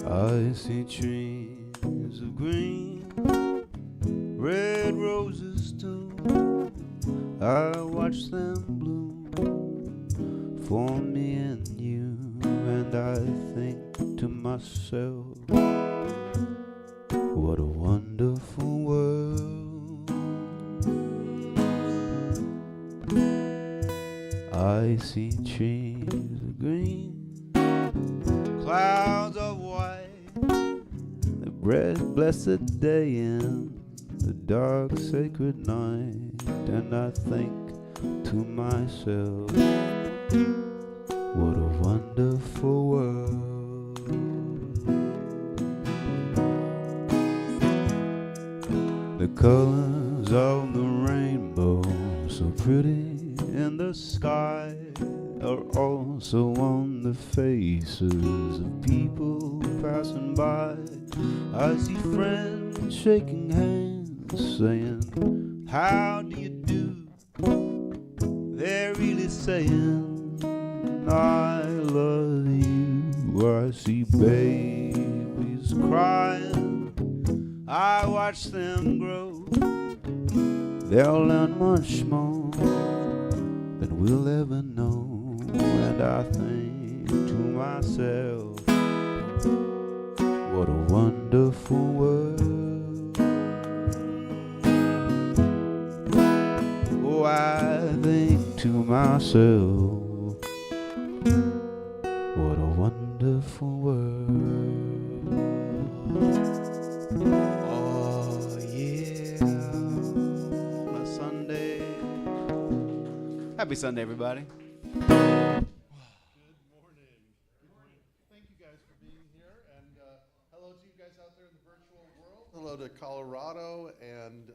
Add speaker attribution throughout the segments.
Speaker 1: I see trees of green, red roses too. I watch them bloom for me and you, and I think to myself, what a wonderful world. I see trees of green, clouds of white, the blessed day and the dark sacred night, and I think to myself, what a wonderful world. The colors of the rainbow, so pretty in the sky, are also on the faces of people passing by. I see friends shaking hands, saying, how do you do? They're really saying, I love you. I see babies crying, I watch them grow. They'll learn much more than we'll ever know. And I think to myself, what a wonderful world. Oh, I think to myself, what a wonderful world. Oh yeah, on a Sunday. Happy Sunday, everybody.
Speaker 2: Good morning. Thank you guys for being here, and hello to you guys out there in the virtual world. Hello to Colorado and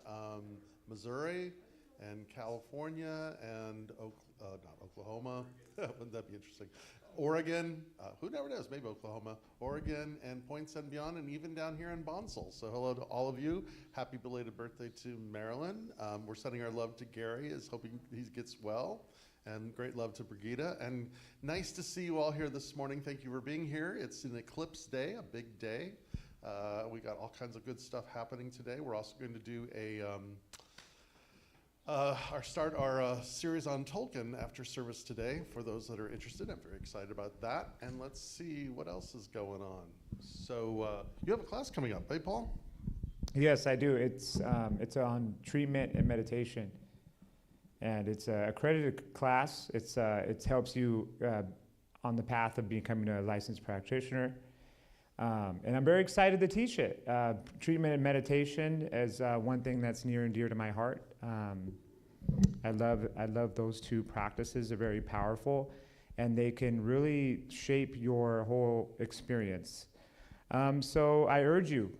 Speaker 2: Missouri and California and not Oklahoma. Wouldn't that be interesting? Oregon, who never knows, maybe Oklahoma, Oregon, and points and beyond, and even down here in Bonsall. So hello to all of you. Happy belated birthday to Marilyn. We're sending our love to Gary, is hoping he gets well. And great love to Brigitte. And nice to see you all here this morning. Thank you for being here. It's an eclipse day, a big day. We got all kinds of good stuff happening today. We're also going to do our series on Tolkien after service today. For those that are interested, I'm very excited about that. And let's see what else is going on. So you have a class coming up, hey Paul?
Speaker 3: Yes, I do. It's on treatment and meditation. And it's an accredited class. It helps you on the path of becoming a licensed practitioner. And I'm very excited to teach it. Treatment and meditation is one thing that's near and dear to my heart. I love those two practices. They're very powerful, and they can really shape your whole experience. So I urge you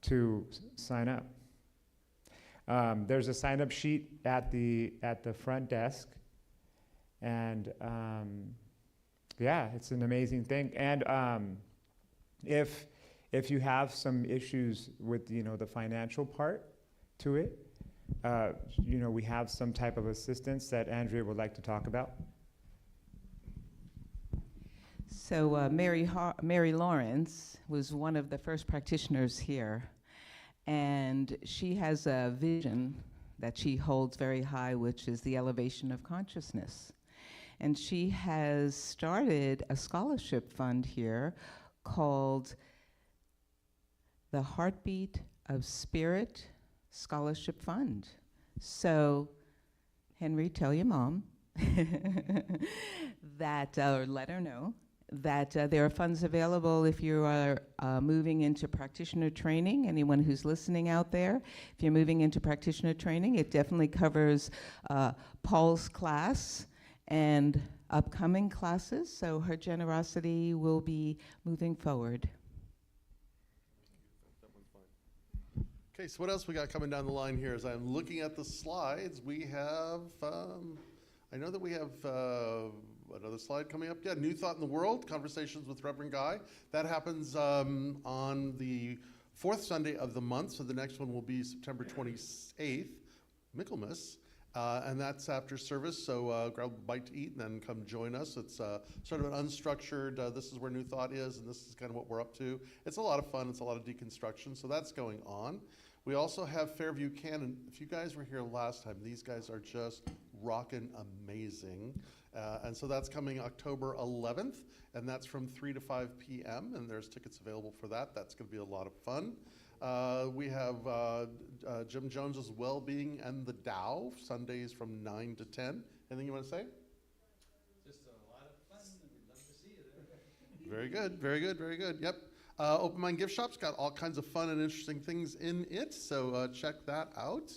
Speaker 3: to sign up. There's a sign-up sheet at the front desk, and yeah, it's an amazing thing. And if you have some issues with the financial part to it, we have some type of assistance that Andrea would like to talk about.
Speaker 4: So Mary Lawrence was one of the first practitioners here. And she has a vision that she holds very high, which is the elevation of consciousness. And she has started a scholarship fund here called the Heartbeat of Spirit Scholarship Fund. So, Henry, tell your mom that, or let her know, that there are funds available if you are moving into practitioner training. Anyone who's listening out there, if you're moving into practitioner training, it definitely covers Paul's class and upcoming classes, so her generosity will be moving forward.
Speaker 2: That one's fine. Okay, so what else we got coming down the line here? As I'm looking at the slides, we have, I know that we have another slide coming up. Yeah, New Thought in the World, Conversations with Reverend Guy. That happens on the fourth Sunday of the month, so the next one will be September 28th, Michaelmas. And that's after service, so grab a bite to eat and then come join us. It's sort of an unstructured, this is where New Thought is, and this is kind of what we're up to. It's a lot of fun, it's a lot of deconstruction, so that's going on. We also have Fairview Cannon. If you guys were here last time, these guys are just rockin' amazing. And so that's coming October 11th, and that's from 3 to 5 p.m., and there's tickets available for that. That's gonna be a lot of fun. We have Jim Jones's Wellbeing and the Dow, Sundays from 9 to 10. Anything you want to say?
Speaker 5: Just a lot of fun, and we'd love to see you there.
Speaker 2: Very good, very good, very good. Yep. Open Mind Gift Shop's got all kinds of fun and interesting things in it, so check that out.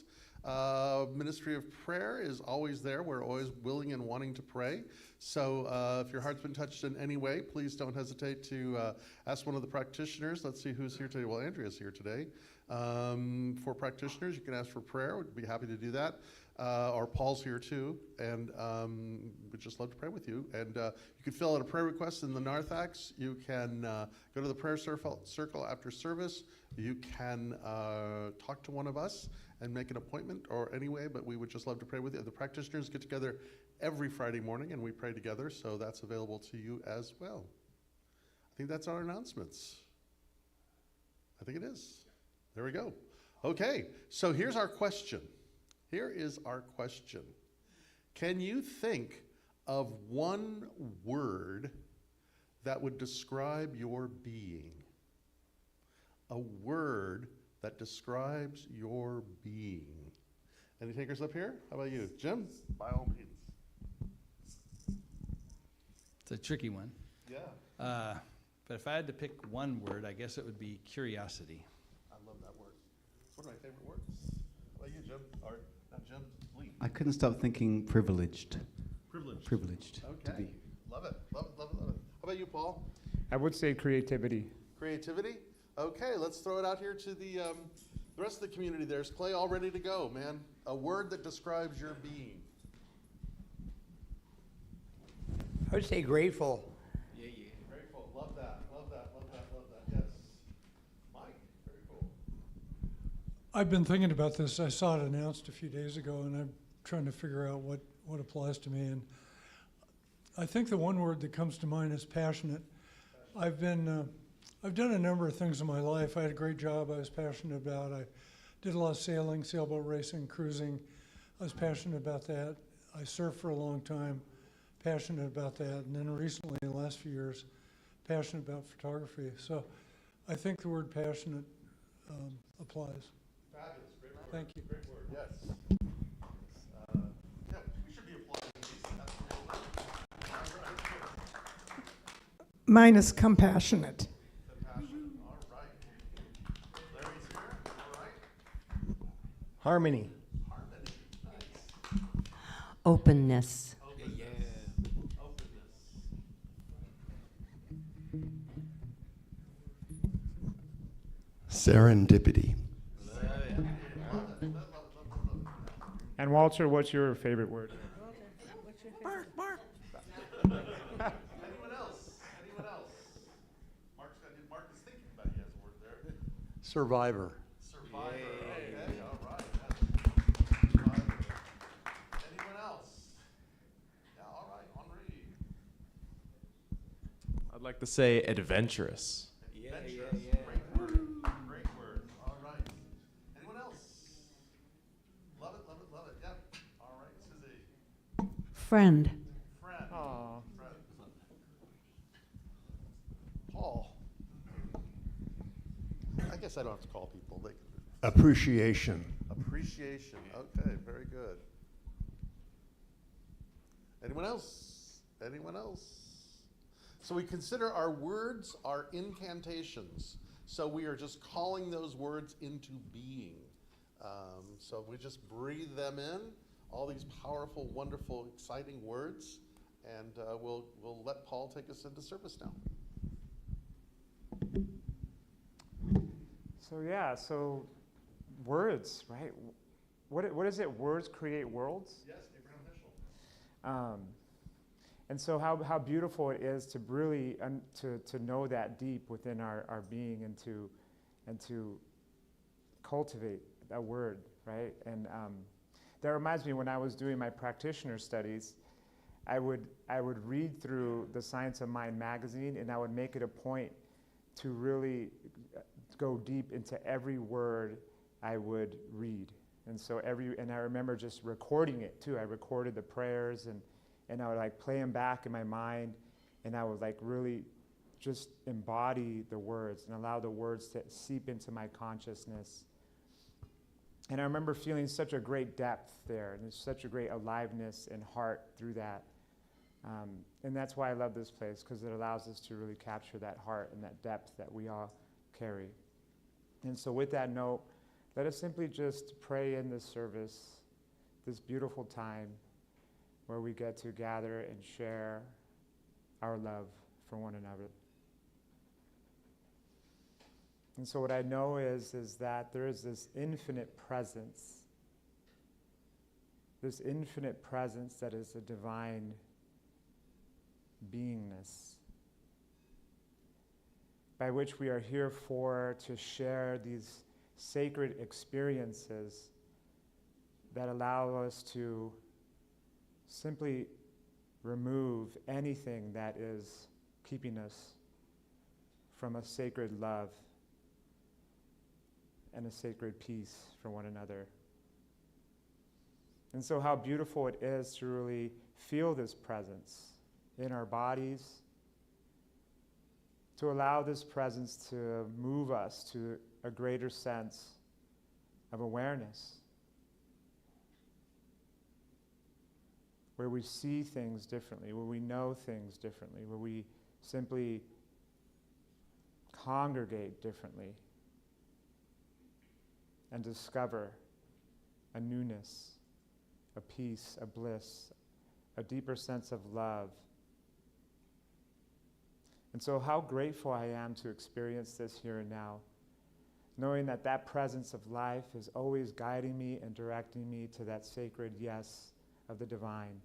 Speaker 2: Ministry of Prayer is always there. We're always willing and wanting to pray. So if your heart's been touched in any way, please don't hesitate to ask one of the practitioners. Let's see who's here today. Well, Andrea's here today. For practitioners, you can ask for prayer. We'd be happy to do that. Or Paul's here too, and we'd just love to pray with you. And you can fill out a prayer request in the narthex. You can go to the prayer circle after service. You can talk to one of us and make an appointment or anyway, but we would just love to pray with you. The practitioners get together every Friday morning and we pray together, so that's available to you as well. I think that's our announcements. I think it is. There we go. Okay, so here's our question. Here is our question. Can you think of one word that would describe your being? A word that describes your being. Any takers up here? How about you? Jim? By all means.
Speaker 5: It's a tricky one.
Speaker 2: Yeah.
Speaker 5: But if I had to pick one word, I guess it would be curiosity.
Speaker 2: I love that word. It's one of my favorite words. How about you, Jim? Or not Jim, Lee.
Speaker 1: I couldn't stop thinking privileged.
Speaker 2: Privileged.
Speaker 1: Privileged to
Speaker 2: Okay.
Speaker 1: be.
Speaker 2: Love it, love it, love it, love it. How about you, Paul?
Speaker 3: I would say creativity.
Speaker 2: Creativity? Okay, let's throw it out here to the rest of the community. There's Clay all ready to go, man. A word that describes your being.
Speaker 6: I would say grateful.
Speaker 5: Yeah, yeah.
Speaker 2: Grateful, love that, love that, love that, love that, yes. Mike, very cool.
Speaker 7: I've been thinking about this. I saw it announced a few days ago, and I'm trying to figure out what applies to me. And I think the one word that comes to mind is passionate. I've done a number of things in my life. I had a great job I was passionate about. I did a lot of sailing, sailboat racing, cruising. I was passionate about that. I surfed for a long time, passionate about that. And then recently, in the last few years, passionate about photography. So I think the word passionate applies.
Speaker 2: Fabulous, great word.
Speaker 7: Thank you.
Speaker 2: Great word, yes. Yeah, we should be applauding these. Absolutely. All right.
Speaker 6: Mine is compassionate.
Speaker 2: Compassion, all right. Larry's here, all right.
Speaker 6: Harmony.
Speaker 2: Harmony, nice.
Speaker 8: Openness.
Speaker 2: Openness.
Speaker 9: Serendipity.
Speaker 2: Love it, love it, love it.
Speaker 3: And Walter, what's your favorite word?
Speaker 2: Anyone else? Anyone else? Mark is thinking about it. He has a word there.
Speaker 9: Survivor.
Speaker 2: Survivor. Okay, all right. Yeah. Survivor. Anyone else? Yeah, all right. Henri.
Speaker 10: I'd like to say adventurous.
Speaker 2: Adventurous. Great word. Great word. All right. Anyone else? Love it, love it, love it. Yeah. All right, Susie.
Speaker 8: Friend.
Speaker 2: Friend.
Speaker 3: Aw.
Speaker 2: Friend. Paul. I guess I don't have to call people. They can.
Speaker 9: Appreciation.
Speaker 2: Appreciation. Okay, very good. Anyone else? Anyone else? So we consider our words our incantations. So we are just calling those words into being. So we just breathe them in, all these powerful, wonderful, exciting words, and we'll let Paul take us into service now.
Speaker 3: So words, right? What is it? Words create worlds.
Speaker 2: Yes, Abraham Heschel.
Speaker 3: And so how beautiful it is to really to know that deep within our being and to cultivate that word, right? And That reminds me, when I was doing my practitioner studies, I would read through the Science of Mind magazine, and I would make it a point to really go deep into every word I would read. And so and I remember just recording it too. I recorded the prayers, and I would like play them back in my mind, and I would like really just embody the words and allow the words to seep into my consciousness. And I remember feeling such a great depth there, and there's such a great aliveness and heart through that. And that's why I love this place, because it allows us to really capture that heart and that depth that we all carry. And so with that note, let us simply just pray in this service, this beautiful time where we get to gather and share our love for one another. And so what I know is that there is this infinite presence that is a divine beingness, by which we are here for to share these sacred experiences that allow us to simply remove anything that is keeping us from a sacred love and a sacred peace for one another. And so how beautiful it is to really feel this presence in our bodies, to allow this presence to move us to a greater sense of awareness, where we see things differently, where we know things differently, where we simply congregate differently and discover a newness, a peace, a bliss, a deeper sense of love. And so how grateful I am to experience this here and now, knowing that that presence of life is always guiding me and directing me to that sacred yes of the divine.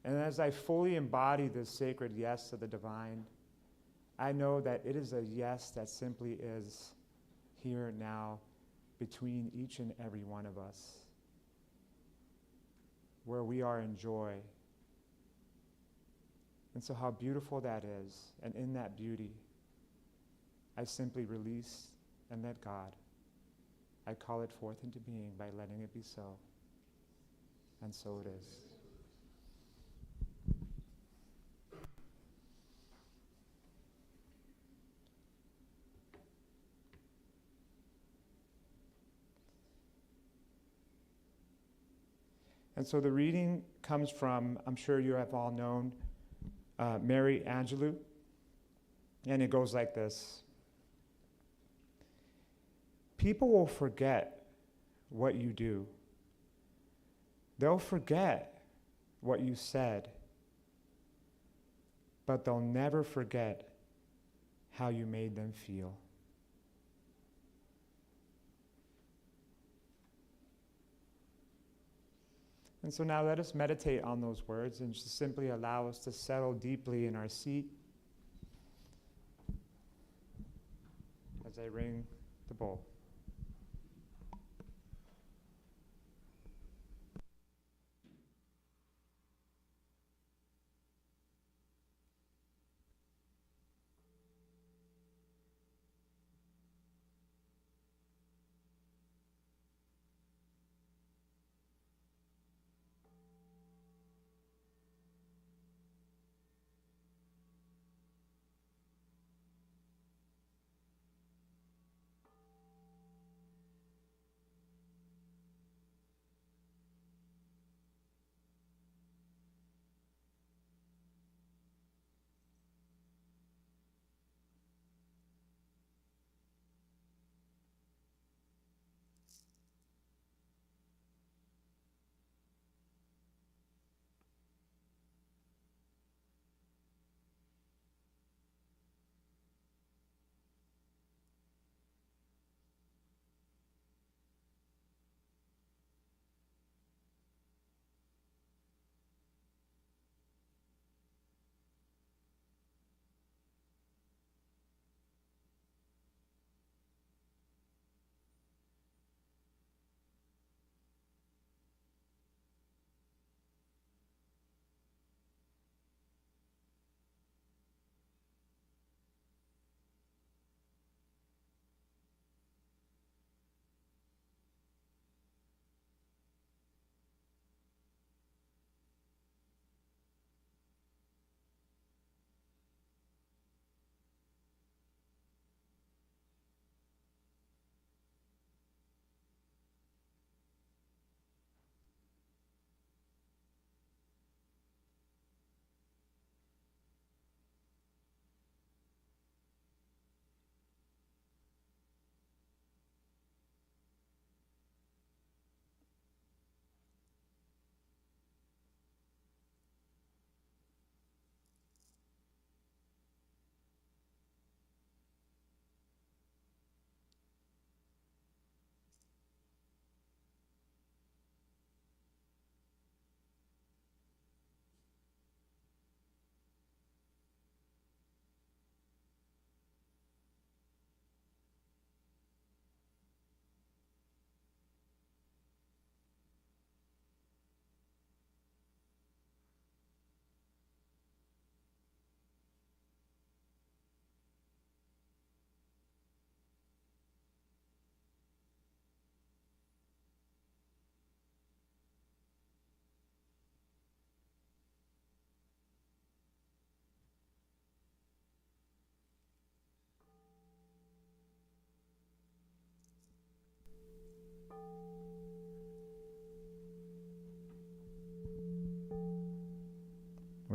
Speaker 3: And as I fully embody this sacred yes of the divine, I know that it is a yes that simply is here now between each and every one of us, where we are in joy. And so how beautiful that is. And in that beauty, I simply release and let God. I call it forth into being by letting it be so. And so it is. And so the reading comes from, I'm sure you have all known, Mary Angelou, and it goes like this. People will forget what you do. They'll forget what you said, but they'll never forget how you made them feel. And so now let us meditate on those words and just simply allow us to settle deeply in our seat as I ring the bowl.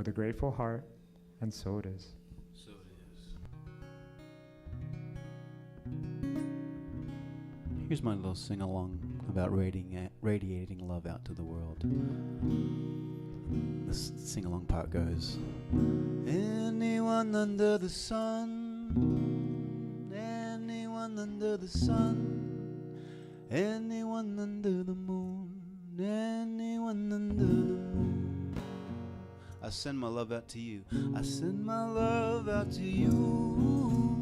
Speaker 3: with a grateful heart, and so it is.
Speaker 1: So it is. Here's my little sing-along about radiating love out to the world. This sing-along part goes, anyone under the sun, anyone under the sun, anyone under the moon, anyone under the moon. I send my love out to you. I send my love out to you.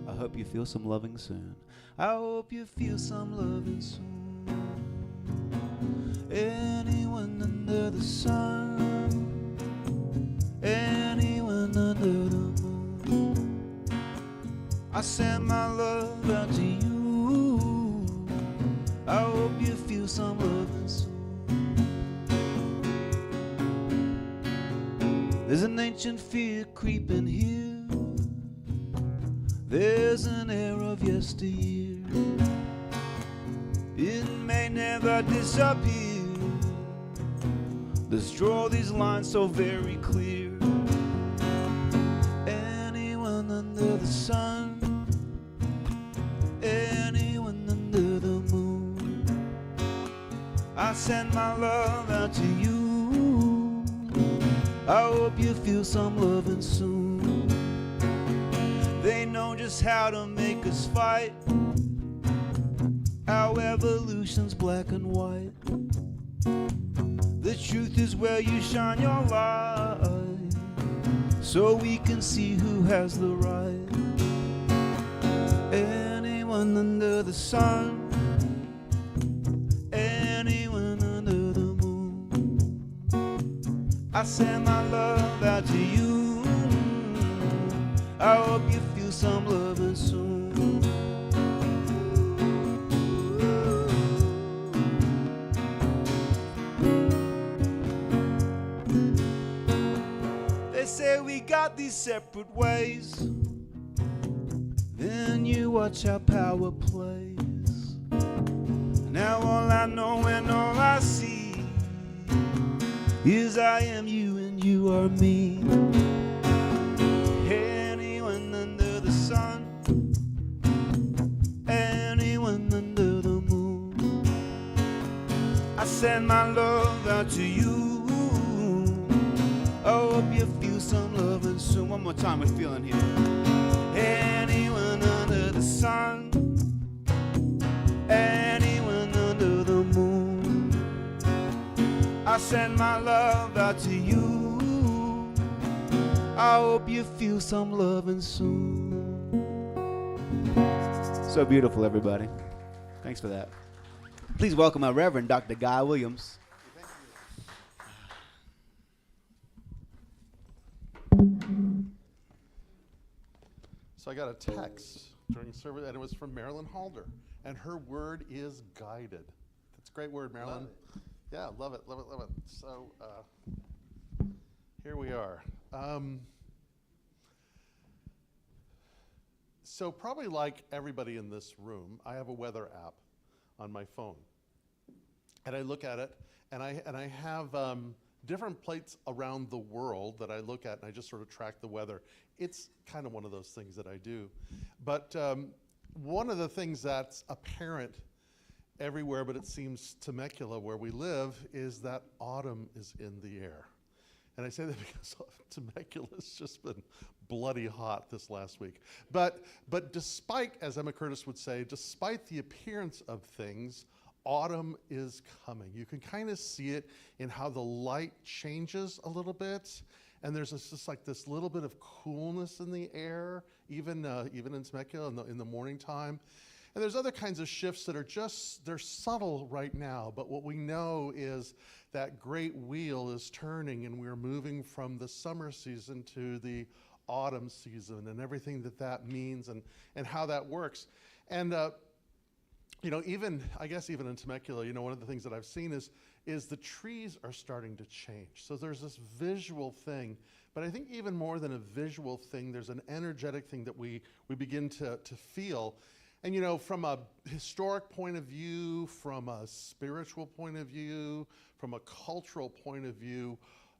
Speaker 1: I hope you feel some loving soon. I hope you feel some loving soon. Anyone under the sun, anyone under the moon. I send my love out to you. I hope you feel some loving soon. There's an ancient fear creeping here. There's an air of yesteryear. It may never disappear. Let's draw these lines so very clear. Anyone under the sun, anyone under the moon. I send my love out to you. I hope you feel some loving soon. They know just how to make us fight. Our evolution's black and white. The truth is where you shine your light, so we can see who has the right. Anyone under the sun, anyone under the moon. I send my love out to you. I hope you feel some loving soon. They say we got these separate ways, then you watch how power plays. Now all I know and all I see is I am you and you are me. Anyone under the sun, anyone under the moon. I send my love out to you. I hope you feel some loving soon. One more time, we're feeling here. Anyone under the sun, anyone under the moon. I send my love out to you. I hope you feel some loving soon. So beautiful, everybody. Thanks for that. Please welcome our Reverend Dr. Guy Williams.
Speaker 2: So I got a text during service, and it was from Marilyn Halder, and her word is guided. That's a great word, Marilyn.
Speaker 5: Love it.
Speaker 2: Yeah, love it, love it, love it. So here we are. So probably like everybody in this room, I have a weather app on my phone, and I look at it, and I have different plates around the world that I look at, and I just sort of track the weather. It's kind of one of those things that I do. But one of the things that's apparent everywhere, but it seems Temecula, where we live, is that autumn is in the air. And I say that because Temecula's just been bloody hot this last week. But despite, as Emma Curtis would say, despite the appearance of things, autumn is coming. You can kind of see it in how the light changes a little bit. And there's just like this little bit of coolness in the air, even in Temecula in the morning time. And there's other kinds of shifts that are just, they're subtle right now, but what we know is that great wheel is turning and we're moving from the summer season to the autumn season and everything that means and how that works. And, you know, I guess even in Temecula, you know, one of the things that I've seen is the trees are starting to change. So there's this visual thing, but I think even more than a visual thing, there's an energetic thing that we begin to feel. And you know, from a historic point of view, from a spiritual point of view, from a cultural point of view,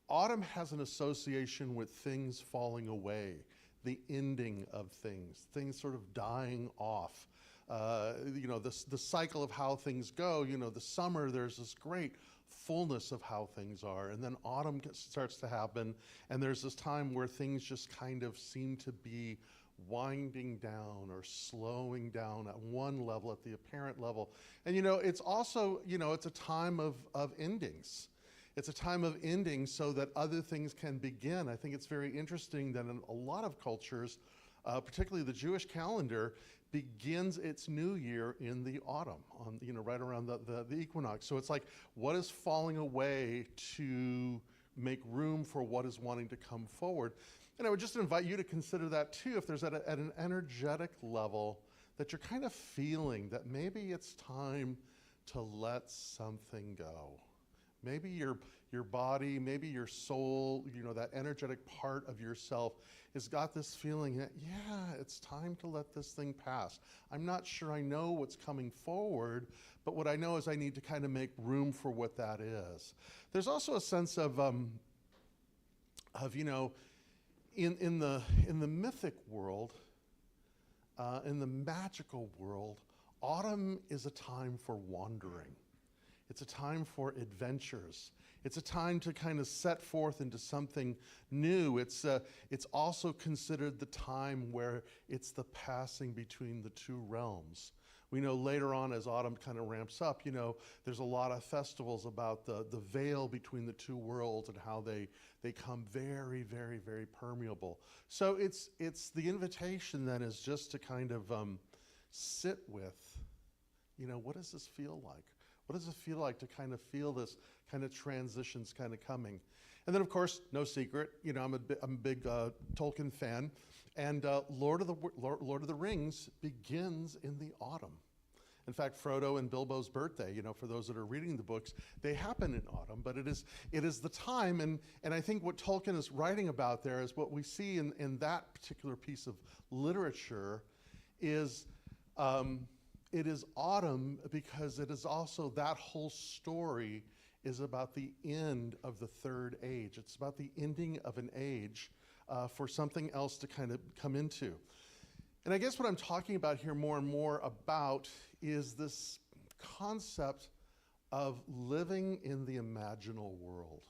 Speaker 2: autumn has an association with things falling away, the ending of things sort of dying off. The cycle of how things go, the summer, there's this great fullness of how things are, and then autumn starts to happen, and there's this time where things just kind of seem to be winding down or slowing down at one level, at the apparent level. And it's also, it's a time of endings. It's a time of ending so that other things can begin. I think it's very interesting that in a lot of cultures, particularly the Jewish calendar, begins its new year in the autumn, right around the equinox. So it's like, what is falling away to make room for what is wanting to come forward? And I would just invite you to consider that too, if there's at an energetic level that you're kind of feeling that maybe it's time to let something go. Maybe your body, maybe your soul, that energetic part of yourself has got this feeling that, yeah, it's time to let this thing pass. I'm not sure I know what's coming forward, but what I know is I need to kind of make room for what that is. There's also a sense of in the mythic world, in the magical world, autumn is a time for wandering. It's a time for adventures. It's a time to kind of set forth into something new. It's also considered the time where it's the passing between the two realms. We know later on, as autumn kind of ramps up, there's a lot of festivals about the veil between the two worlds and how they come very, very, very permeable. So it's the invitation then is just to kind of sit with, what does this feel like? What does it feel like to kind of feel this kind of transitions kind of coming? And then, of course, no secret, I'm a big Tolkien fan, and Lord of the Rings begins in the autumn. In fact, Frodo and Bilbo's birthday, for those that are reading the books, they happen in autumn, but it is the time, and I think what Tolkien is writing about there is what we see in that particular piece of literature is it is autumn because it is also that whole story is about the end of the third age. It's about the ending of an age for something else to kind of come into. And I guess what I'm talking about here more and more about is this concept of living in the imaginal world,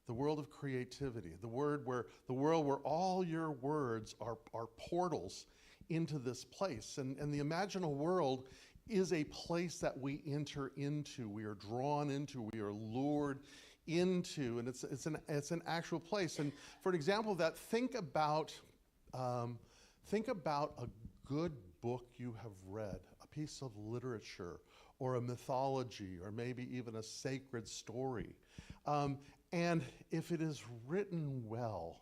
Speaker 2: the world of creativity, the world where all your words are portals into this place. And the imaginal world is a place that we enter into, we are drawn into, we are lured into, and it's an actual place. And for an example of that, think about a good book you have read, a piece of literature, or a mythology, or maybe even a sacred story. And if it is written well,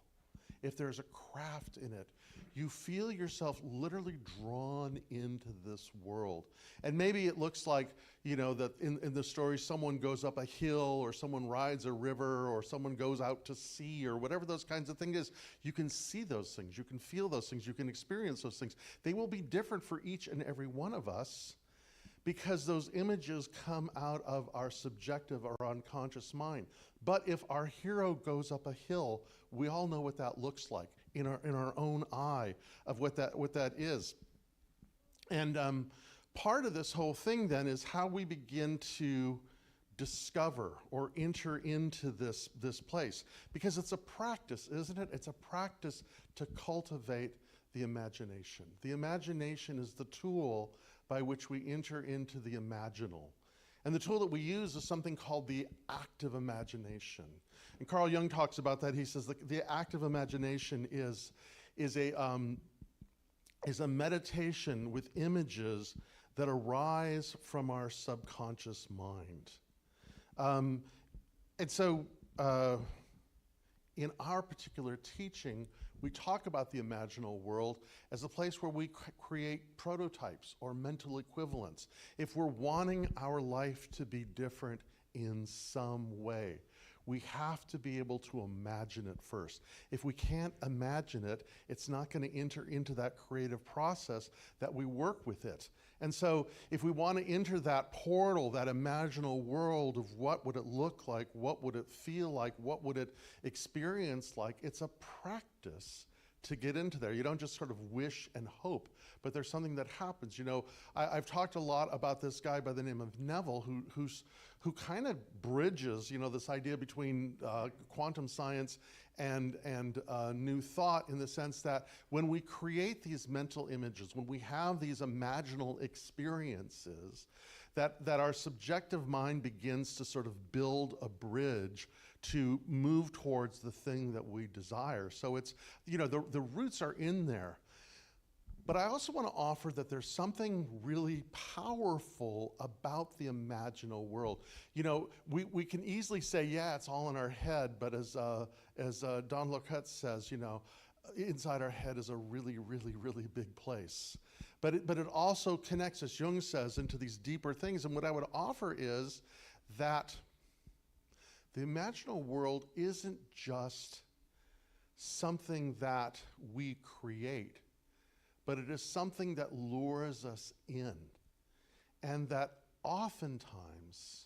Speaker 2: if there's a craft in it, you feel yourself literally drawn into this world. And maybe it looks like, that in the story, someone goes up a hill, or someone rides a river, or someone goes out to sea, or whatever those kinds of things is. You can see those things, you can feel those things, you can experience those things. They will be different for each and every one of us because those images come out of our subjective or unconscious mind. But if our hero goes up a hill, we all know what that looks like in our own eye of what that is. And part of this whole thing then is how we begin to discover or enter into this place. Because it's a practice, isn't it? It's a practice to cultivate the imagination. The imagination is the tool by which we enter into the imaginal. And the tool that we use is something called the active imagination. And Carl Jung talks about that. He says the active imagination is a meditation with images that arise from our subconscious mind. And so in our particular teaching, we talk about the imaginal world as a place where we create prototypes or mental equivalents. If we're wanting our life to be different in some way, We have to be able to imagine it first. If we can't imagine it, it's not going to enter into that creative process that we work with it. And so if we want to enter that portal, that imaginal world of what would it look like, what would it feel like, what would it experience like, it's a practice to get into there. You don't just sort of wish and hope, but there's something that happens. You know, I've talked a lot about this guy by the name of Neville, who kind of bridges, you know, this idea between quantum science and new thought, in the sense that when we create these mental images, when we have these imaginal experiences, that our subjective mind begins to sort of build a bridge to move towards the thing that we desire. So it's, you know, the roots are in there. But I also want to offer that there's something really powerful about the imaginal world. You know, we can easily say, yeah, it's all in our head, but as Don Lockhart says, you know, inside our head is a really, really, really big place. But it also connects, as Jung says, into these deeper things. And what I would offer is that the imaginal world isn't just something that we create, but it is something that lures us in. And that oftentimes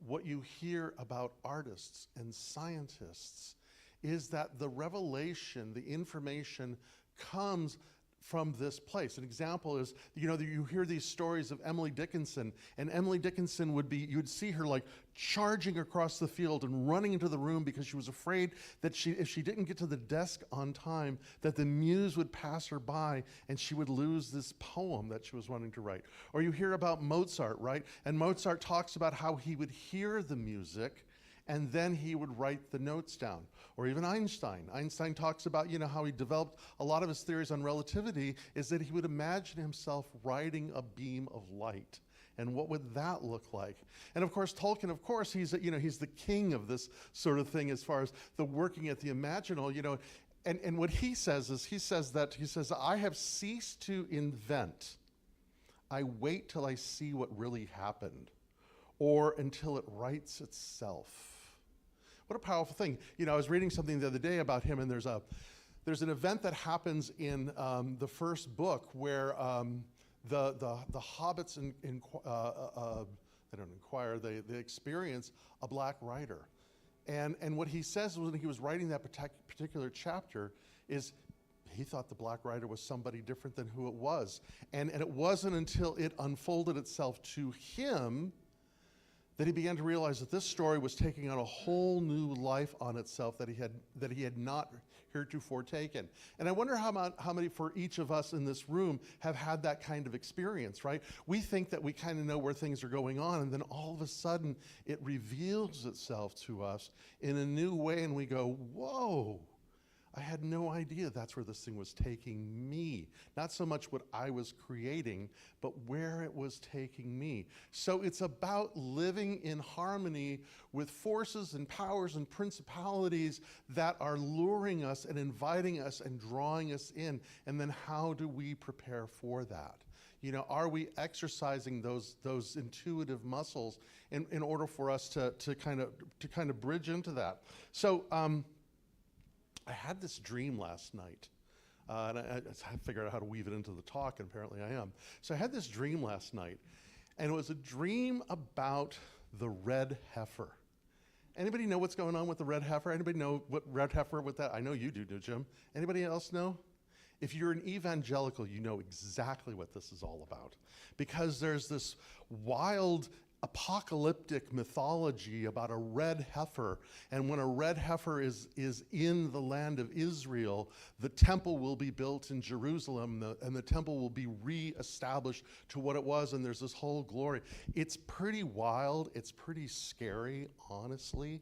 Speaker 2: what you hear about artists and scientists is that the revelation, the information comes from this place. An example is, you know, you hear these stories of Emily Dickinson, and Emily Dickinson you'd see her like charging across the field and running into the room because she was afraid that if she didn't get to the desk on time, that the muse would pass her by and she would lose this poem that she was wanting to write. Or you hear about Mozart, right? And Mozart talks about how he would hear the music and then he would write the notes down. Or even Einstein. Einstein talks about, you know, how he developed a lot of his theories on relativity is that he would imagine himself riding a beam of light. And what would that look like? And of course, Tolkien, of course, he's the king of this sort of thing as far as the working at the imaginal, you know. And what he says is, he says, I have ceased to invent. I wait till I see what really happened, or until it writes itself. What a powerful thing. You know, I was reading something the other day about him, and there's an event that happens in the first book where the hobbits they don't inquire, they experience a black rider. And what he says when he was writing that particular chapter is he thought the black rider was somebody different than who it was. And it wasn't until it unfolded itself to him that he began to realize that this story was taking on a whole new life on itself that he had not heretofore taken. And I wonder how many for each of us in this room have had that kind of experience, right? We think that we kind of know where things are going on, and then all of a sudden it reveals itself to us in a new way, and we go, whoa, I had no idea that's where this thing was taking me. Not so much what I was creating, but where it was taking me. So it's about living in harmony with forces and powers and principalities that are luring us and inviting us and drawing us in. And then how do we prepare for that? You know, are we exercising those intuitive muscles in order for us to kind of bridge into that? So, I had this dream last night, and I figured out how to weave it into the talk, and apparently I am. So I had this dream last night, and it was a dream about the red heifer. Anybody know what's going on with the red heifer? Anybody know what red heifer with that? I know you do, Jim. Anybody else know? If you're an evangelical, you know exactly what this is all about, because there's this wild apocalyptic mythology about a red heifer, and when a red heifer is in the land of Israel, the temple will be built in Jerusalem, and the temple will be re-established to what it was, and there's this whole glory. It's pretty wild, it's pretty scary, honestly,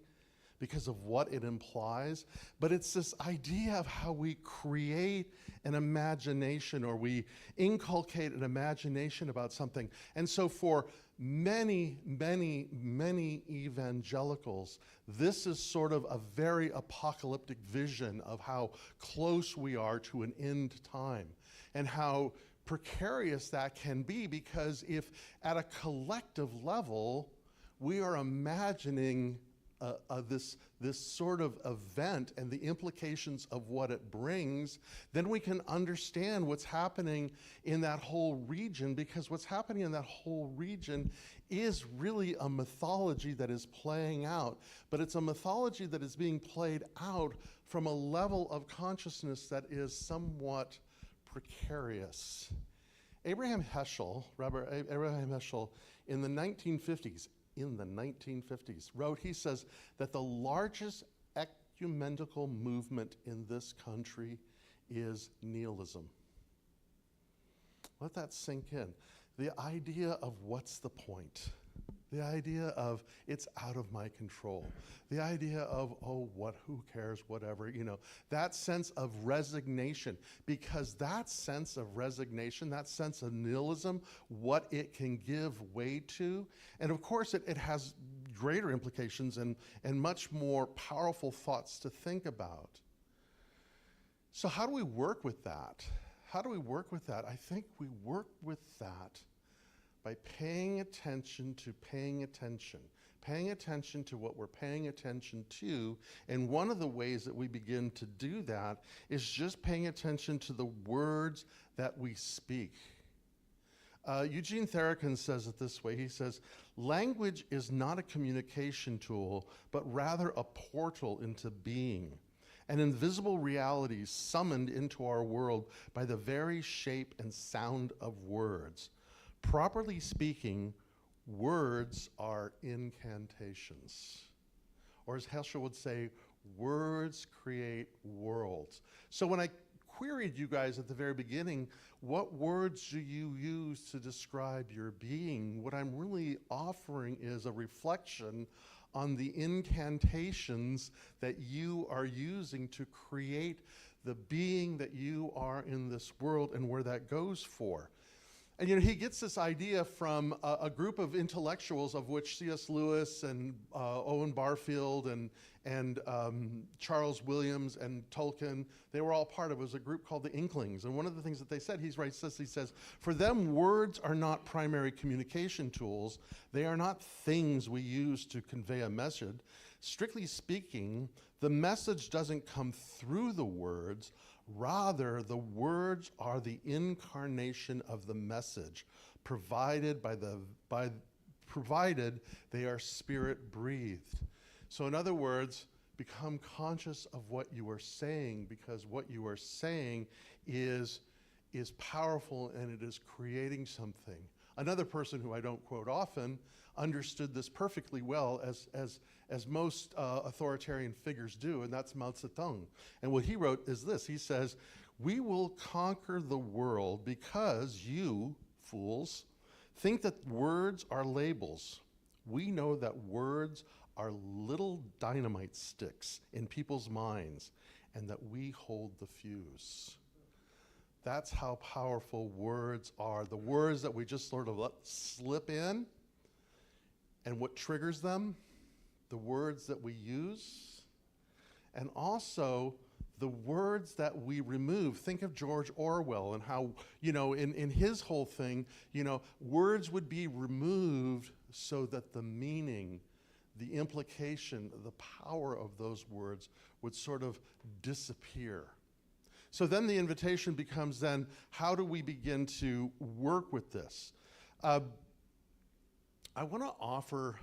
Speaker 2: because of what it implies, but it's this idea of how we create an imagination, or we inculcate an imagination about something. And so for many, many, many evangelicals, this is sort of a very apocalyptic vision of how close we are to an end time, and how precarious that can be, because if at a collective level we are imagining this sort of event and the implications of what it brings, then we can understand what's happening in that whole region, because what's happening in that whole region is really a mythology that is playing out, but it's a mythology that is being played out from a level of consciousness that is somewhat precarious. Rabbi Abraham Heschel, in the 1950s, wrote, he says, that the largest ecumenical movement in this country is nihilism. Let that sink in. The idea of what's the point? The idea of it's out of my control. The idea of, oh, who cares, whatever, that sense of resignation, because that sense of resignation, that sense of nihilism, what it can give way to, and of course it has greater implications and much more powerful thoughts to think about. So how do we work with that? How do we work with that? I think we work with that by paying attention to what we're paying attention to. And one of the ways that we begin to do that is just paying attention to the words that we speak. Eugene Therakin says it this way. He says, language is not a communication tool, but rather a portal into being, an invisible reality summoned into our world by the very shape and sound of words. Properly speaking, words are incantations. Or as Heschel would say, words create worlds. So when I queried you guys at the very beginning, what words do you use to describe your being? What I'm really offering is a reflection on the incantations that you are using to create the being that you are in this world and where that goes for. And he gets this idea from a group of intellectuals, of which C.S. Lewis and Owen Barfield and Charles Williams and Tolkien, they were all part of it. It was a group called the Inklings. And one of the things that they said, he says, for them, words are not primary communication tools. They are not things we use to convey a message. Strictly speaking, the message doesn't come through the words. Rather, the words are the incarnation of the message, provided they are spirit breathed. So in other words, become conscious of what you are saying, because what you are saying is powerful and it is creating something. Another person who I don't quote often understood this perfectly well, as most authoritarian figures do, and that's Mao Zedong. And what he wrote is this. He says, "We will conquer the world because you, fools, think that words are labels. We know that words are little dynamite sticks in people's minds, and that we hold the fuse." That's how powerful words are. The words that we just sort of let slip in, and what triggers them, the words that we use, and also the words that we remove. Think of George Orwell and how, in his whole thing, words would be removed so that the meaning, the implication, the power of those words would sort of disappear. So then the invitation becomes then, how do we begin to work with this? I want to offer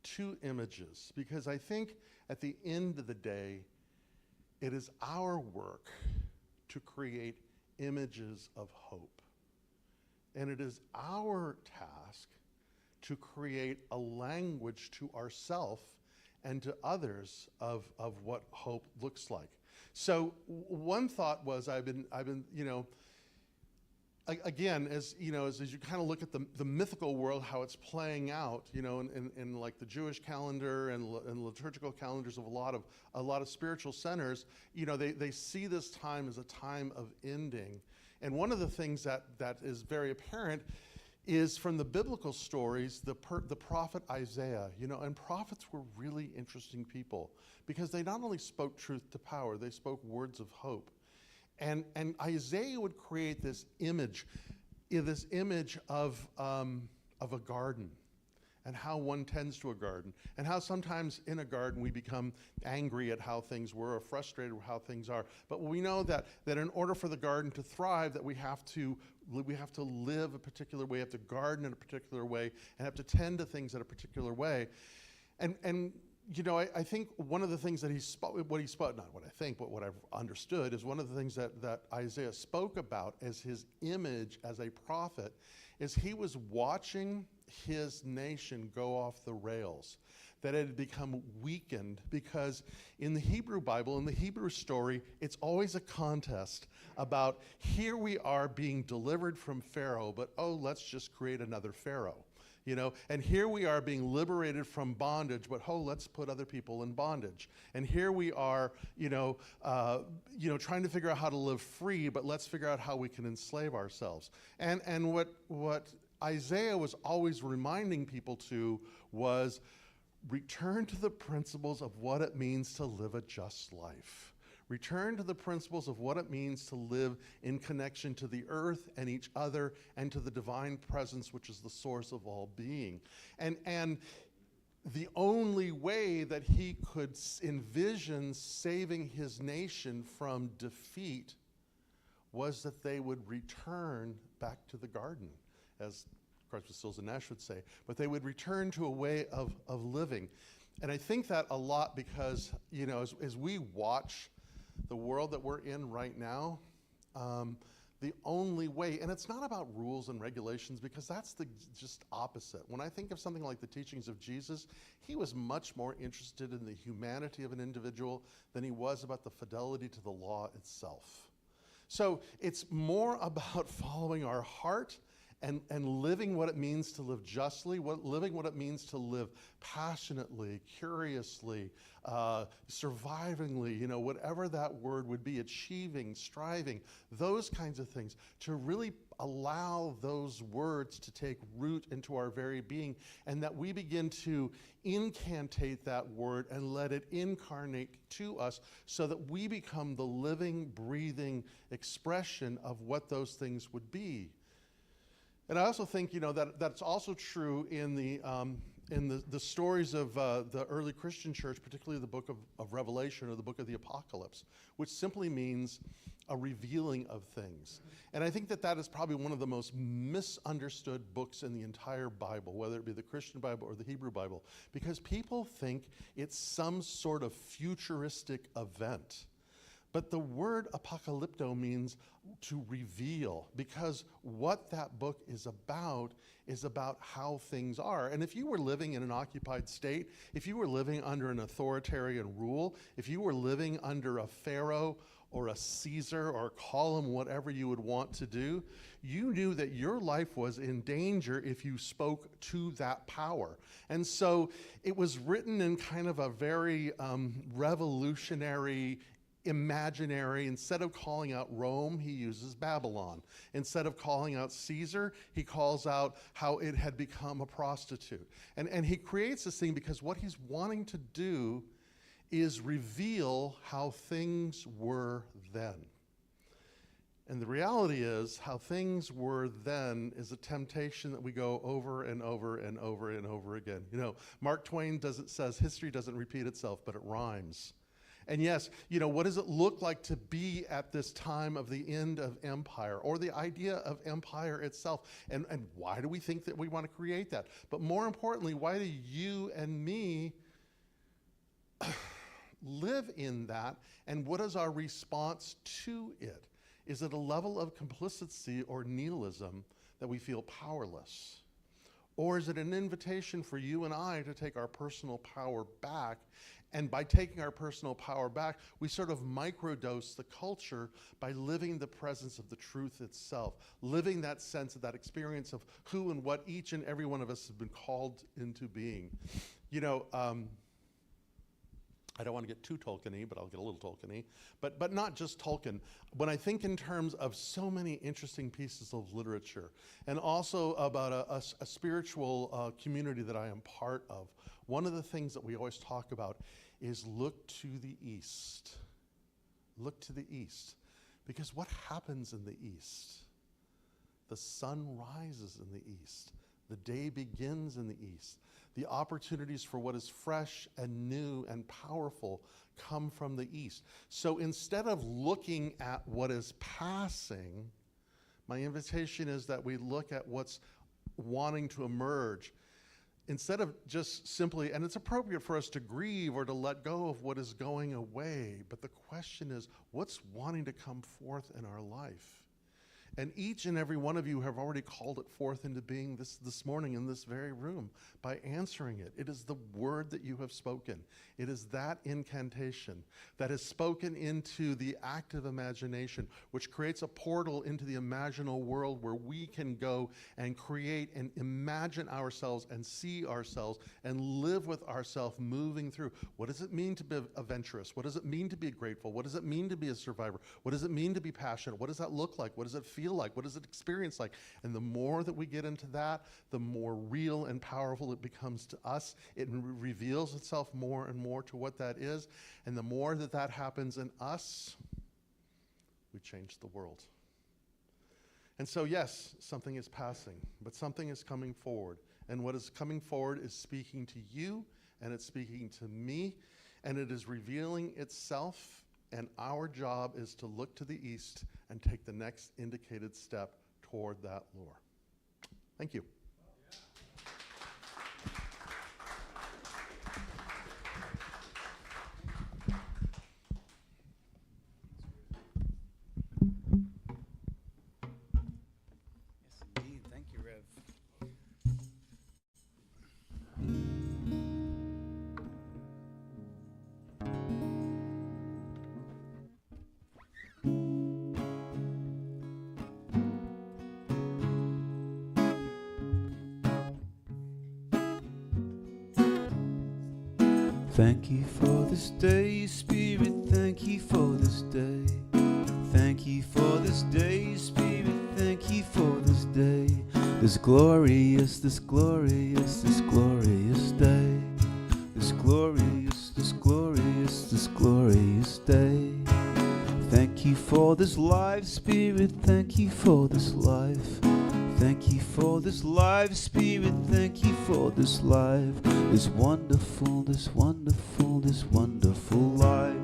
Speaker 2: two images, because I think at the end of the day, it is our work to create images of hope. And it is our task to create a language to ourselves and to others of what hope looks like. So one thought was, I've been again, as you kind of look at the mythical world, how it's playing out, in like the Jewish calendar and liturgical calendars of a lot of spiritual centers, they see this time as a time of ending. And one of the things that is very apparent is from the biblical stories, the prophet Isaiah, and prophets were really interesting people, because they not only spoke truth to power, they spoke words of hope. And Isaiah would create this image of a garden. and how one tends to a garden, and how sometimes in a garden we become angry at how things were or frustrated with how things are. But we know that in order for the garden to thrive, that we have to live a particular way, have to garden in a particular way, and have to tend to things in a particular way. And you know, I think one of the things that not what I think, but what I've understood is one of the things that Isaiah spoke about as his image as a prophet is he was watching his nation go off the rails, that it had become weakened, because in the Hebrew Bible, in the Hebrew story, it's always a contest about here we are being delivered from Pharaoh, but oh, let's just create another Pharaoh. You know, and here we are being liberated from bondage, but oh, let's put other people in bondage. And here we are, trying to figure out how to live free, but let's figure out how we can enslave ourselves. And what Isaiah was always reminding people to was return to the principles of what it means to live a just life. Return to the principles of what it means to live in connection to the earth and each other and to the divine presence, which is the source of all being. And the only way that he could envision saving his nation from defeat was that they would return back to the garden, as Crosby, Stills, and Nash would say, but they would return to a way of living. And I think that a lot because, you know, as we watch the world that we're in right now, the only way, and it's not about rules and regulations, because that's the just opposite. When I think of something like the teachings of Jesus, he was much more interested in the humanity of an individual than he was about the fidelity to the law itself. So it's more about following our heart and living what it means to live justly, living what it means to live passionately, curiously, survivingly, you know, whatever that word would be, achieving, striving, those kinds of things, to really allow those words to take root into our very being, and that we begin to incantate that word and let it incarnate to us so that we become the living, breathing expression of what those things would be. And I also think, you know, that's also true in the stories of the early Christian church, particularly the book of Revelation or the book of the Apocalypse, which simply means a revealing of things. And I think that is probably one of the most misunderstood books in the entire Bible, whether it be the Christian Bible or the Hebrew Bible, because people think it's some sort of futuristic event. But the word apocalypto means to reveal, because what that book is about how things are. And if you were living in an occupied state, if you were living under an authoritarian rule, if you were living under a pharaoh or a Caesar, or call him whatever you would want to do, you knew that your life was in danger if you spoke to that power. And so it was written in kind of a very revolutionary, imaginary. Instead of calling out Rome, he uses Babylon. Instead of calling out Caesar, he calls out how it had become a prostitute. And he creates this thing because what he's wanting to do is reveal how things were then. And the reality is, how things were then is a temptation that we go over and over and over and over again. You know, Mark Twain says history doesn't repeat itself, but it rhymes. And yes, you know, what does it look like to be at this time of the end of empire, or the idea of empire itself? And why do we think that we want to create that? But more importantly, why do you and me live in that? And what is our response to it? Is it a level of complicity or nihilism that we feel powerless? Or is it an invitation for you and I to take our personal power back? And by taking our personal power back, we sort of microdose the culture by living the presence of the truth itself, living that sense of that experience of who and what each and every one of us has been called into being. You know, I don't want to get too Tolkien-y, but I'll get a little Tolkien-y. But not just Tolkien. When I think in terms of so many interesting pieces of literature, and also about a spiritual community that I am part of, one of the things that we always talk about is look to the east. Look to the east. Because what happens in the east? The sun rises in the east. The day begins in the east. The opportunities for what is fresh and new and powerful come from the east. So instead of looking at what is passing, my invitation is that we look at what's wanting to emerge. Instead of just simply, and it's appropriate for us to grieve or to let go of what is going away, but the question is, what's wanting to come forth in our life? And each and every one of you have already called it forth into being this morning in this very room by answering it. It is the word that you have spoken. It is that incantation that is spoken into the active imagination, which creates a portal into the imaginal world where we can go and create and imagine ourselves and see ourselves and live with ourselves moving through. What does it mean to be adventurous? What does it mean to be grateful? What does it mean to be a survivor? What does it mean to be passionate? What does that look like? What does it feel like? What does it experience like? And the more that we get into that, the more real and powerful it becomes to us. It reveals itself more and more to what that is. And the more that that happens in us, we change the world. And so yes, something is passing, but something is coming forward. And what is coming forward is speaking to you, and it's speaking to me, and it is revealing itself. And our job is to look to the east and take the next indicated step toward that lure. Thank you.
Speaker 1: Yes, indeed. Thank you, Rev. Thank you for this day, Spirit, thank you for this day. Thank you for this day, Spirit, thank you for this day. This glorious, this glorious, this glorious day. This glorious, this glorious, this glorious day. Thank you for this life, Spirit, thank you for this life. Thank you for this life, Spirit, thank you for this life. This wonderful, this wonderful, this wonderful life.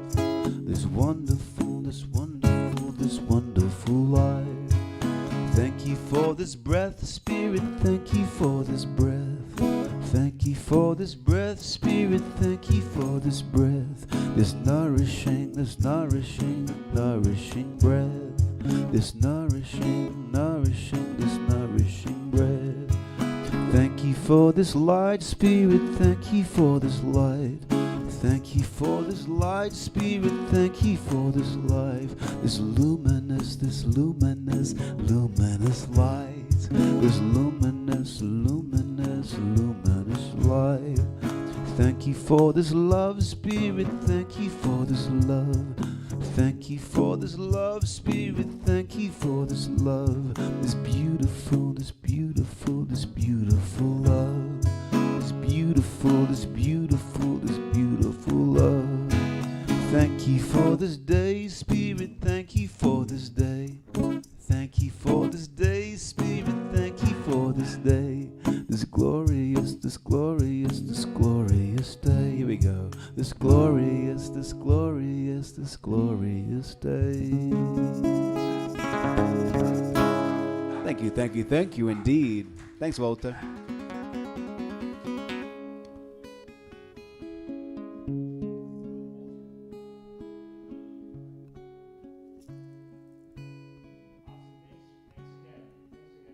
Speaker 1: This wonderful, this wonderful, this wonderful life. Thank you for this breath, Spirit, thank you for this breath. Thank you for this breath, Spirit, thank you for this breath. This nourishing, nourishing breath. This nourishing, this nourishing breath. Thank you for this light, Spirit, thank you for this light. Thank you for this light, Spirit, thank you for this life. This luminous, luminous light. This luminous, luminous light. Thank you for this love, Spirit, thank you for this love. Thank you for this love, Spirit, thank you for this love. This beautiful, this beautiful, this beautiful love. This beautiful, this beautiful, this beautiful love. Thank you for this day, Spirit, thank you for this day. Thank you for this day, Spirit, thank you for this day. This glorious, this glorious, this glorious day. Here we go. This glorious, this glorious, this glorious day. Thank you indeed. Thanks, Walter.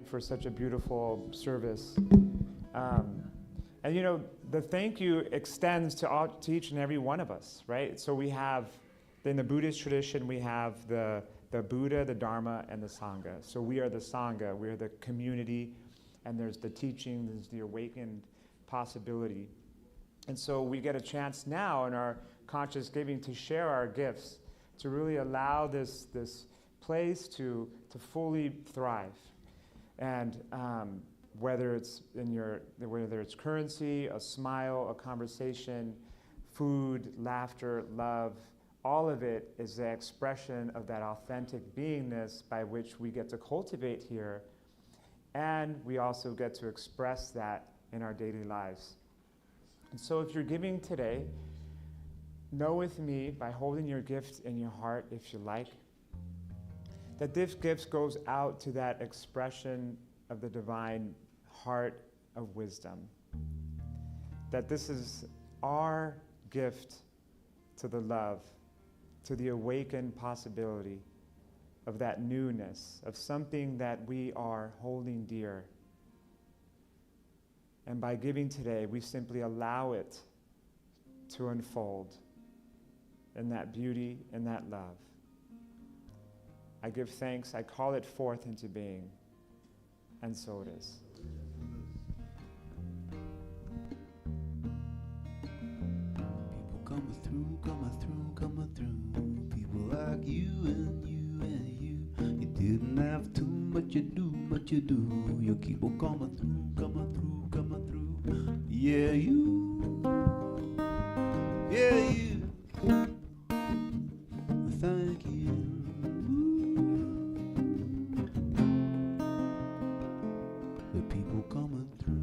Speaker 3: For such a beautiful service. And you know, the thank you extends to each and every one of us, right? So we have, in the Buddhist tradition, we have the Buddha, the Dharma, and the Sangha. So we are the Sangha, we are the community, and there's the teaching, there's the awakened possibility. And so we get a chance now in our conscious giving to share our gifts, to really allow this place to fully thrive. And whether it's currency, a smile, a conversation, food, laughter, love, all of it is the expression of that authentic beingness by which we get to cultivate here And we also get to express that in our daily lives. And so if you're giving today, know with me, by holding your gift in your heart, if you like, that this gift goes out to that expression of the divine heart of wisdom. That this is our gift to the love, to the awakened possibility of that newness, of something that we are holding dear. And by giving today, we simply allow it to unfold in that beauty and that love. I give thanks, I call it forth into being, and so it is.
Speaker 1: People coming through, coming through, coming through. People like you and you and you. You didn't have to, but you do, but you do. You keep on coming through, coming through, coming through. Yeah, you. Yeah, you. Thank you. The people coming through.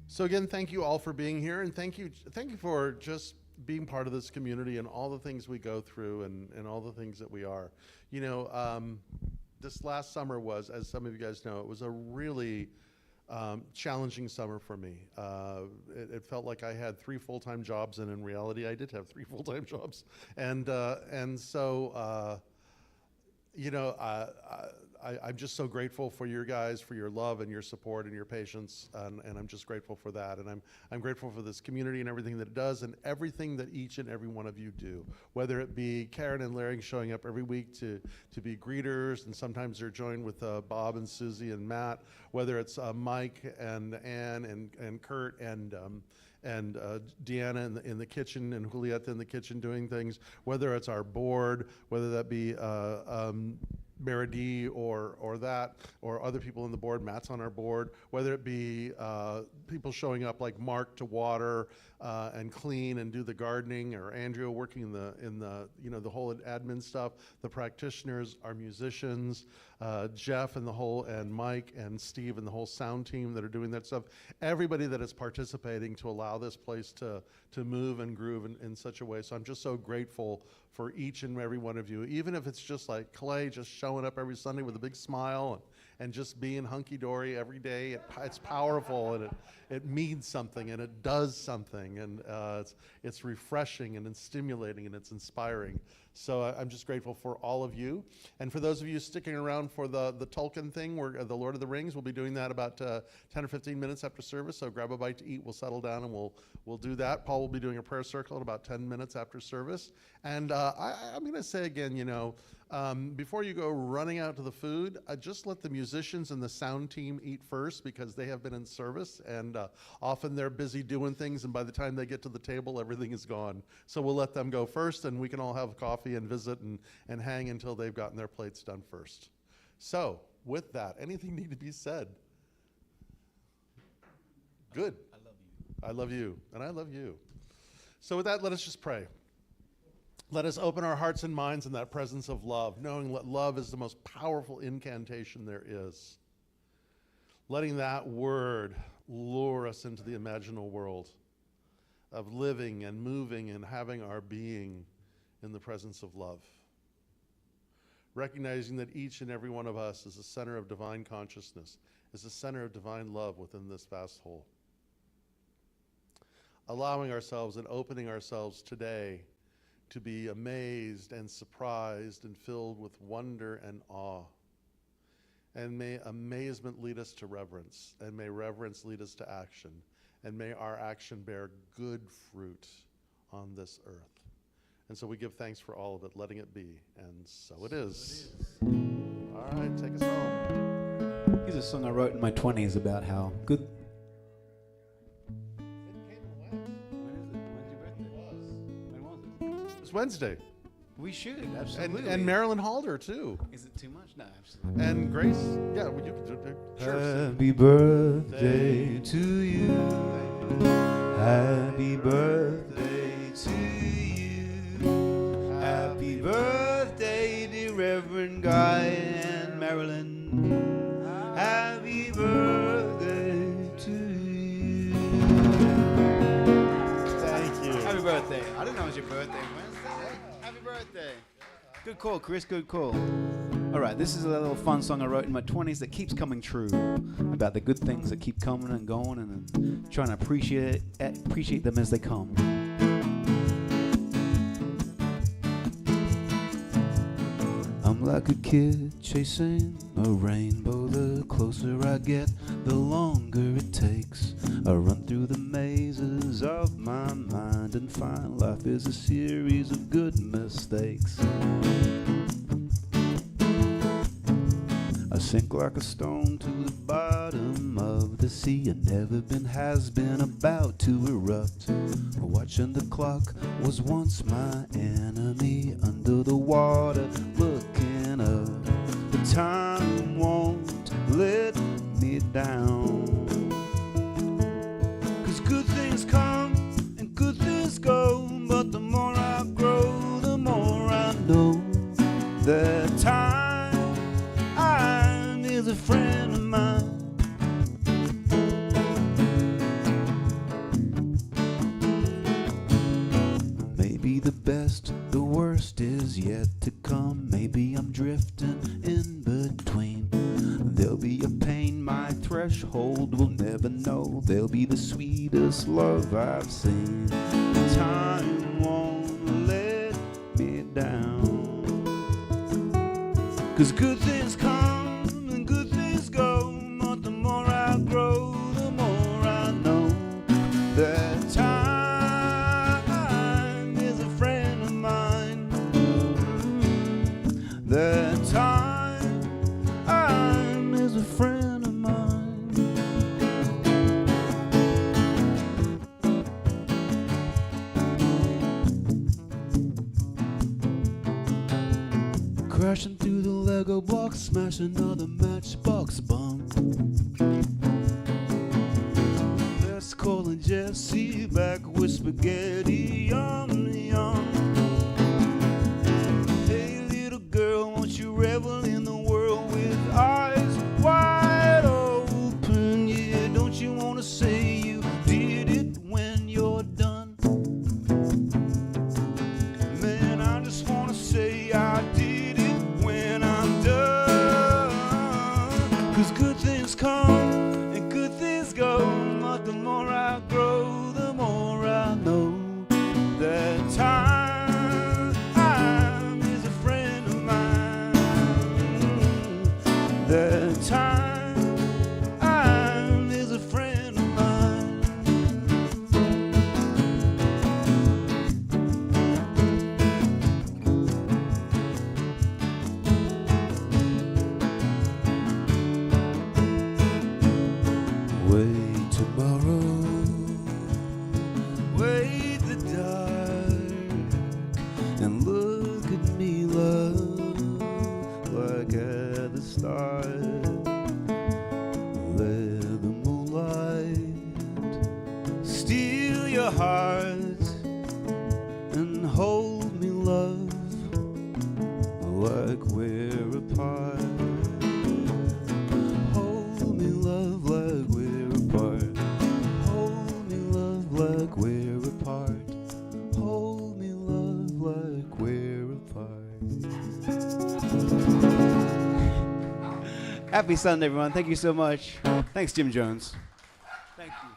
Speaker 2: So again, thank you all for being here, and thank you for just being part of this community and all the things we go through and all the things that we are. You know, this last summer was, as some of you guys know, it was a really challenging summer for me. It felt like I had 3 full-time jobs, and in reality, I did have 3 full-time jobs. And so, you know, I'm just so grateful for your guys, for your love and your support and your patience, and I'm just grateful for that. And I'm grateful for this community and everything that it does and everything that each and every one of you do, whether it be Karen and Larry showing up every week to be greeters, and sometimes they're joined with Bob and Susie and Matt, whether it's Mike and Ann and Kurt and Deanna in the kitchen and Julieta in the kitchen doing things, whether it's our board, whether that be Meredith or that, or other people in the board. Matt's on our board, whether it be people showing up like Mark to water and clean and do the gardening, or Andrea working in the you know, the whole admin stuff, the practitioners, our musicians, Jeff and Mike and Steve and the whole sound team that are doing that stuff, everybody that is participating to allow this place to move and groove in such a way. So I'm just so grateful for each and every one of you, even if it's just like Clay just showing up every Sunday with a big smile and just being hunky-dory every day. It's powerful, and it means something, and it does something, and it's refreshing and it's stimulating and it's inspiring. So I'm just grateful for all of you. And for those of you sticking around for the Tolkien thing, the Lord of the Rings, we'll be doing that about 10 or 15 minutes after service. So grab a bite to eat, we'll settle down, and we'll do that. Paul will be doing a prayer circle in about 10 minutes after service. And I'm going to say again, you know, before you go running out to the food, just let the musicians and the sound team eat first, because they have been in service, and often they're busy doing things, and by the time they get to the table, everything is gone. So we'll let them go first, and we can all have coffee and visit and hang until they've gotten their plates done first. So with that, anything need to be said? Good.
Speaker 5: I love you.
Speaker 2: I love you, and I love you. So with that, let us just pray. Let us open our hearts and minds in that presence of love, knowing that love is the most powerful incantation there is. Letting that word lure us into the imaginal world of living and moving and having our being in the presence of love. Recognizing that each and every one of us is a center of divine consciousness, is a center of divine love within this vast whole. Allowing ourselves and opening ourselves today to be amazed and surprised and filled with wonder and awe. And may amazement lead us to reverence, and may reverence lead us to action, and may our action bear good fruit on this earth. And so we give thanks for all of it, letting it be, and so it is. All right, take us home.
Speaker 1: Here's a song I wrote in my 20s about how good.
Speaker 2: It's Wednesday.
Speaker 1: We should, absolutely.
Speaker 2: And Marilyn Halder, too.
Speaker 1: Is it too much? No, absolutely.
Speaker 2: And Grace, yeah, well, you can do it. Sure.
Speaker 1: Happy birthday to you. Happy birthday to you. Happy birthday and Guy and Marilyn. Happy birthday to you.
Speaker 2: Thank you.
Speaker 1: Happy birthday. I didn't know it was your birthday Wednesday. Happy birthday. Good call, Chris. Good call. All right, this is a little fun song I wrote in my 20s that keeps coming true, about the good things that keep coming and going, and trying to appreciate them as they come. I'm like a kid chasing a rainbow. The closer I get, the longer it takes. I run through the mazes of my mind and find life is a series of good mistakes. I sink like a stone to the bottom of the sea. And never been, has been, about to erupt. Watching the clock was once my enemy. Under the water, looking up. The time won't let me down. 'Cause good things come and good things go. But the more I grow, the more I know that time is a friend of mine. Maybe the best, the worst is yet to come. Maybe I'm drifting in between. There'll be a pain my threshold will never know. There'll be the sweetest love I've seen. Time won't let me down. 'Cause good things come and good things go. But the more I grow, the more I know that time is a friend of mine. That time is a friend of mine. Crashing through the Lego box, smash another matchbox bomb. Let's call and Jesse back with spaghetti, yum yum. Hey little girl, won't you revel in the world with eyes wide open? Yeah, don't you wanna say you did it when you're done? Man, I just wanna say I did it when I'm done. 'Cause good things come and good things go. But the more I grow, the more I know that time is a friend of mine. That time is a friend of mine. Wait tomorrow, wait the dark, and look at me, love, like at the start. Let the moonlight steal your heart and hold me, love, like we're apart. Hold me, love, like we're apart. Hold me, love, like we're apart. Hold me, love, like we're apart. Happy Sunday, everyone. Thank you so much. Thanks, Jim Jones. Thank you.